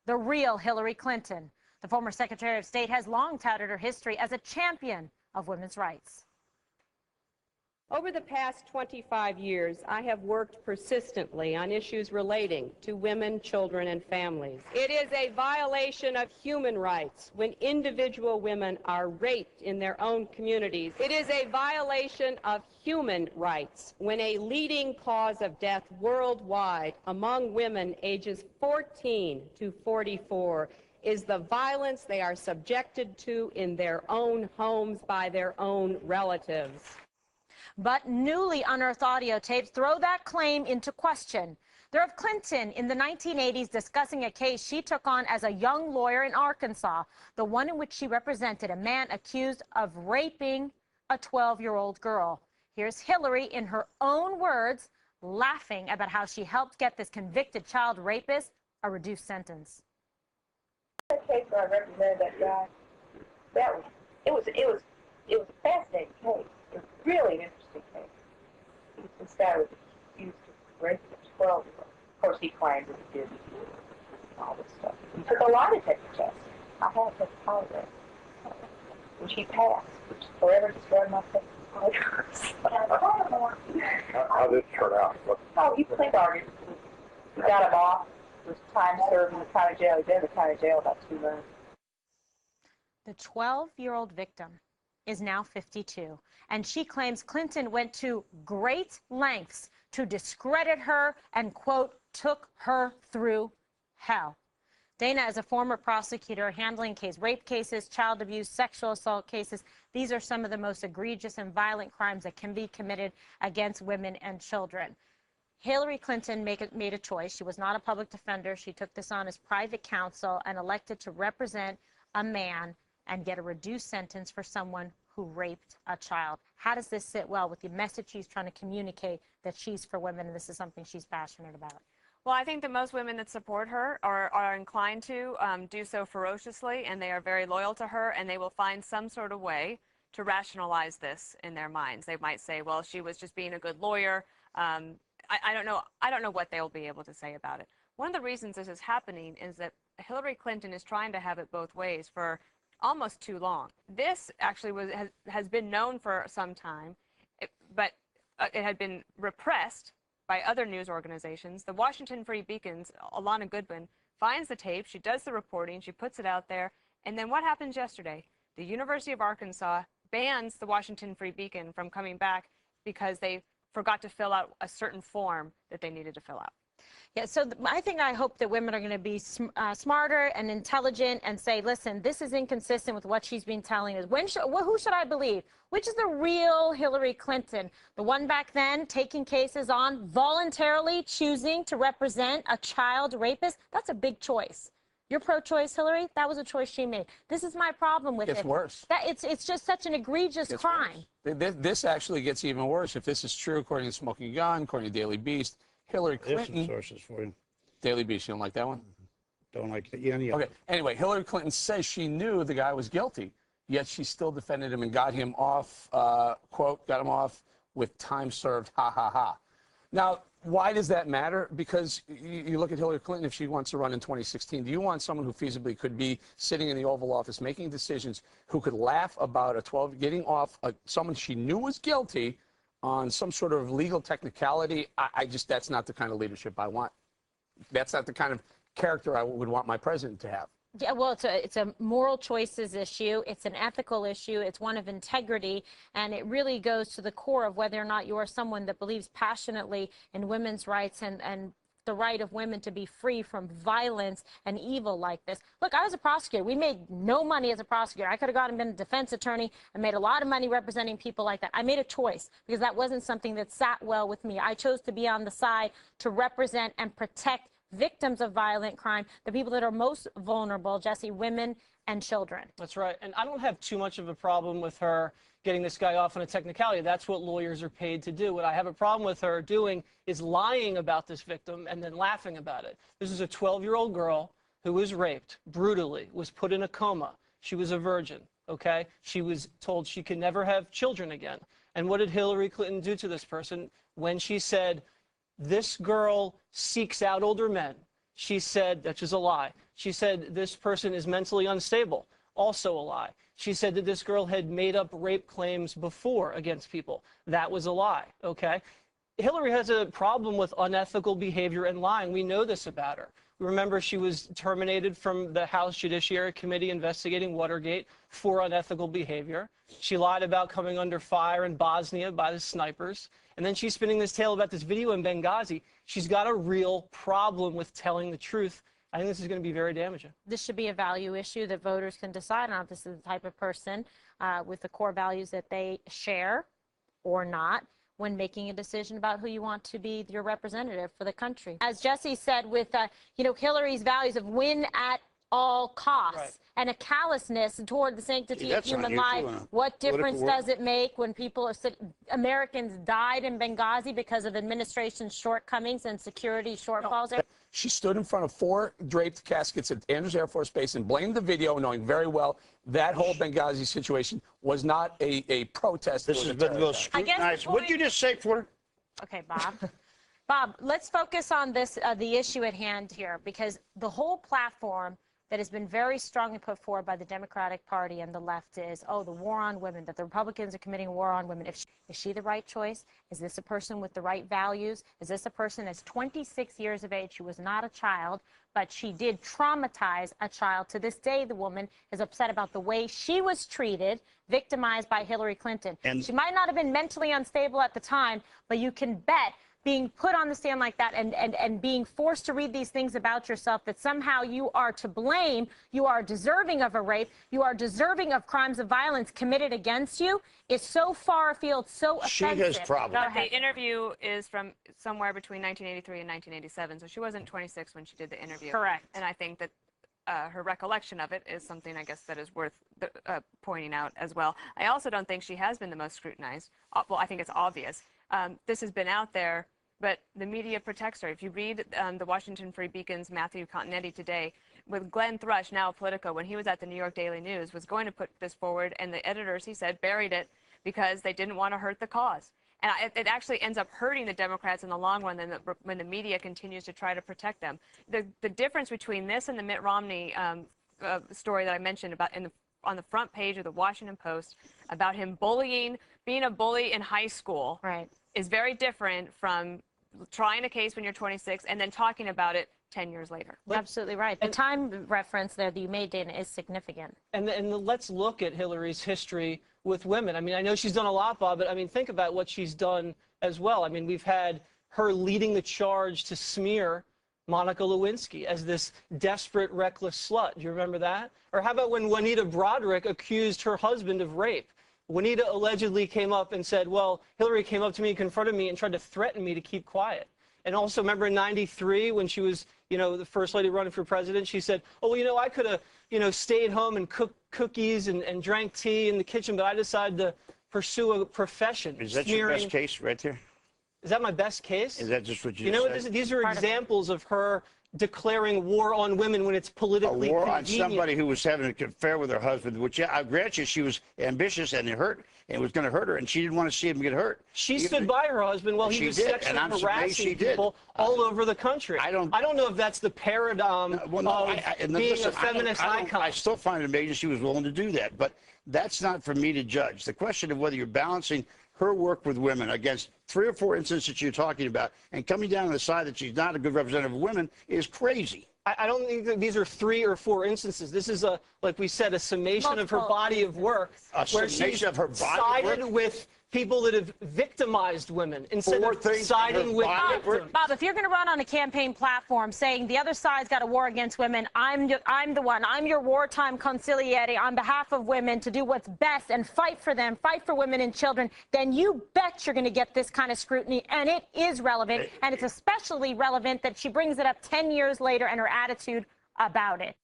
the real Hillary Clinton. The former Secretary of State has long touted her history as a champion of women's rights. Over the past 25 years, I have worked persistently on issues relating to women, children, and families. It is a violation of human rights when individual women are raped in their own communities. It is a violation of human rights when a leading cause of death worldwide among women ages 14 to 44 is the violence they are subjected to in their own homes by their own relatives. But newly unearthed audio tapes throw that claim into question. They're of Clinton in the 1980s discussing a case she took on as a young lawyer in Arkansas, the one in which she represented a man accused of raping a 12-year-old girl. Here's Hillary in her own words, laughing about how she helped get this convicted child rapist a reduced sentence. The case where I represented that guy, it was a fascinating case. It was really an interesting case. This guy was accused of raping a 12-year-old. Of course, he claimed that he did all this stuff. He took a lie detector test. I had to polygraph, which he passed, which forever destroyed my faith in polygraphs. How did it turn out? Oh, he plea bargained. We got him off. It was time served in the county jail. He'd been in the county jail about 2 months. The 12-year-old victim is now 52, and she claims Clinton went to great lengths to discredit her and, quote, took her through hell. Dana is a former prosecutor handling rape cases, child abuse, sexual assault cases. These are some of the most egregious and violent crimes that can be committed against women and children. Hillary Clinton made a choice. She was not a public defender. She took this on as private counsel and elected to represent a man and get a reduced sentence for someone who raped a child. How does this sit well with the message she's trying to communicate that she's for women and this is something she's passionate about? Well, I think that most women that support her are inclined to do so ferociously, and they are very loyal to her, and they will find some sort of way to rationalize this in their minds. They might say, well, she was just being a good lawyer. I don't know what they'll be able to say about it. One of the reasons this is happening is that Hillary Clinton is trying to have it both ways for almost too long. This actually has been known for some time, but it had been repressed by other news organizations. The Washington Free Beacon's Alana Goodwin finds the tape, she does the reporting, she puts it out there, and then what happens yesterday? The University of Arkansas bans the Washington Free Beacon from coming back because they forgot to fill out a certain form that they needed to fill out. Yeah, so I hope that women are going to be smarter and intelligent and say, listen, this is inconsistent with what she's been telling us. Who should I believe? Which is the real Hillary Clinton? The one back then taking cases on, voluntarily choosing to represent a child rapist? That's a big choice. You're pro-choice, Hillary? That was a choice she made. This is my problem with it. It's worse. It's just such an egregious crime. This actually gets even worse. If this is true, according to Smoking Gun, according to Daily Beast, Hillary Clinton. There's some sources for you. Daily Beast, you don't like that one? Don't like any of it. Okay. Anyway, Hillary Clinton says she knew the guy was guilty, yet she still defended him and got him off, quote, got him off with time served, ha, ha, ha. Now, why does that matter? Because you look at Hillary Clinton, if she wants to run in 2016, do you want someone who feasibly could be sitting in the Oval Office making decisions, who could laugh about getting off someone she knew was guilty on some sort of legal technicality? That's not the kind of leadership I want. That's not the kind of character I would want my president to have. Yeah, well, it's a moral choices issue. It's an ethical issue. It's one of integrity. And it really goes to the core of whether or not you are someone that believes passionately in women's rights and the right of women to be free from violence and evil like this. Look, I was a prosecutor. We made no money as a prosecutor. I could have gone and been a defense attorney and made a lot of money representing people like that. I made a choice because that wasn't something that sat well with me. I chose to be on the side to represent and protect victims of violent crime, the people that are most vulnerable, Jesse, women and children. That's right. And I don't have too much of a problem with her getting this guy off on a technicality. That's what lawyers are paid to do. What I have a problem with her doing is lying about this victim and then laughing about it. This is a 12-year-old girl who was raped brutally, was put in a coma. She was a virgin, okay? She was told she could never have children again. And what did Hillary Clinton do to this person when she said, this girl seeks out older men? She said, that was a lie. She said this person is mentally unstable. Also a lie. She said that this girl had made up rape claims before against people. That was a lie, okay? Hillary has a problem with unethical behavior and lying. We know this about her. Remember, she was terminated from the House Judiciary Committee investigating Watergate for unethical behavior. She lied about coming under fire in Bosnia by the snipers. And then she's spinning this tale about this video in Benghazi. She's got a real problem with telling the truth. I think this is going to be very damaging. This should be a value issue that voters can decide on if this is the type of person with the core values that they share or not when making a decision about who you want to be your representative for the country. As Jesse said, with Hillary's values of win at all costs, Right. and a callousness toward the sanctity of That's human unusual life. in a What difference political world. does it make when people are Americans died in Benghazi because of administration's shortcomings and security shortfalls? She stood in front of 4 draped caskets at Andrews Air Force Base and blamed the video, knowing very well that whole Benghazi situation was not a protest. This it was has a been the terror most attack. scrutinized. before What did we- you just say, Porter? Okay, Bob. Bob, let's focus on this, the issue at hand here, because the whole platform that has been very strongly put forward by the Democratic Party and the left is, oh, the war on women, that the Republicans are committing a war on women. Is she the right choice? Is this a person with the right values? Is this a person that's 26 years of age? She was not a child, but she did traumatize a child. To this day, the woman is upset about the way she was treated, victimized by Hillary Clinton. And- she might not have been mentally unstable at the time, but you can bet being put on the stand like that and being forced to read these things about yourself, that somehow you are to blame, you are deserving of a rape, you are deserving of crimes of violence committed against you, is so far afield, so She offensive. has problems. Go The ahead. interview is from somewhere between 1983 and 1987, so she wasn't 26 when she did the interview. Correct. And I think that her recollection of it is something, I guess, that is worth pointing out as well. I also don't think she has been the most scrutinized. Well, I think it's obvious. This has been out there, but the media protects her. If you read the Washington Free Beacon's Matthew Continetti today, with Glenn Thrush, now Politico, when he was at the New York Daily News, was going to put this forward, and the editors, he said, buried it because they didn't want to hurt the cause. And it actually ends up hurting the Democrats in the long run when the media continues to try to protect them. The difference between this and the Mitt Romney story that I mentioned about on the front page of the Washington Post about him being a bully in high school, Right. is very different from trying a case when you're 26 and then talking about it 10 years later. Absolutely right. The time reference there that you made, Dana, is significant. And let's look at Hillary's history with women. I mean, I know she's done a lot, Bob, but I mean, think about what she's done as well. I mean, we've had her leading the charge to smear Monica Lewinsky as this desperate, reckless slut. Do you remember that? Or how about when Juanita Broderick accused her husband of rape? Juanita allegedly came up and said, well, Hillary came up to me and confronted me and tried to threaten me to keep quiet. And also, remember in '93 when she was, the first lady running for president, she said, oh, well, I could have, stayed home and cooked cookies and drank tea in the kitchen, but I decided to pursue a profession. Is that your best case right there? Is that my best case? Is that just what you You know what? said? These are examples of her declaring war on women when it's A politically war on convenient. somebody who was having an affair with her husband, which I grant you, she was ambitious and it hurt, and it was going to hurt her, and she didn't want to see him get hurt. She stood by her husband while he She was did, sexually and I'm surprised she harassing did. people all over the country. I don't know if that's the paradigm Well, no, of and being listen, a feminist icon. I still find it amazing she was willing to do that, but that's not for me to judge. The question of whether you're balancing her work with women against 3 or 4 instances you're talking about and coming down on the side that she's not a good representative of women is crazy. I don't think that these are 3 or 4 instances. This is like we said, a summation of her Multiple body of work, A where summation she's of her body of sided work? with people that have victimized women instead 4 of things in siding her with body of work? victims. Bob, if you're going to run on a campaign platform saying the other side's got a war against women, I'm the one. I'm your wartime consigliere on behalf of women to do what's best and fight for them, fight for women and children, then you bet you're going to get this kind of scrutiny, and it is relevant, and it's especially relevant that she brings it up 10 years later and her attitude about it.